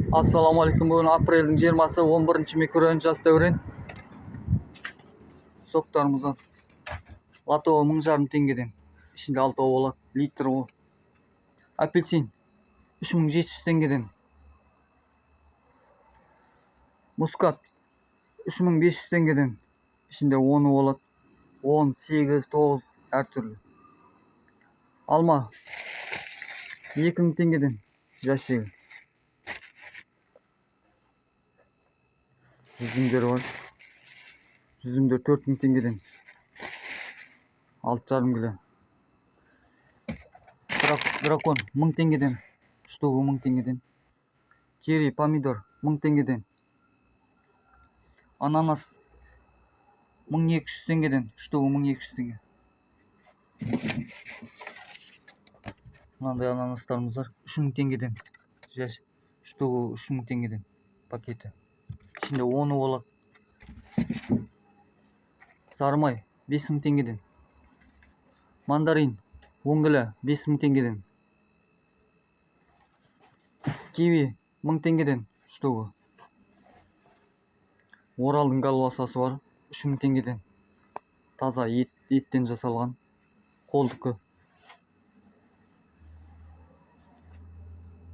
Assalamualaikum, бүгін апрельдің 20-сы 11-ші микрорайон жас дәурен. Соқтарымыздан латоға 1000 теңгеден. Ішінде 6 болады, литр о. Апельсин 3700 теңгеден. Мускат 3500 теңгеден. Ішінде 10 болады, 10, 8, 9 әртүрлі. Алма 2000 теңгеден жәшегі. Жүзімдер бар. Жүзімдер 4000 теңгеден. 6,5 кило. Дракон 1000 теңгеден. Штугы 1000 теңгеден. Черри помидор 1000 теңгеден. Ананас 1200 теңгеден. Штугы 1200 теңге. Мынандай ананастарымыз бар. 3000 теңгеден. Штугы 3000 теңгеден. Пакеті. İçinde 10'u болады. Сарымай 5000 теңгеден. Мандарин 10 кило 5000 теңгеден. Киви 1000 теңгеден штугы. Оралдың колбасасы бар 3000 теңгеден. Таза еттен жасалған. Қолдықы.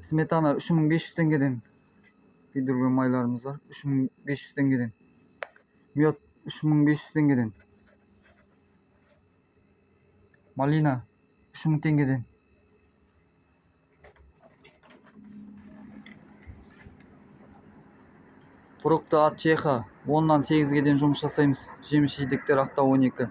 Сметана 3500 теңгеден. Күйдірген майларымыз бар 3500 теңгеден. Мед 3500 теңгеден. Малина 3000 теңгеден. Фрукты от Чеха 10-нан 8-ге дейін жұмыс жасаймыз. Жеміс жидектер ақта 12.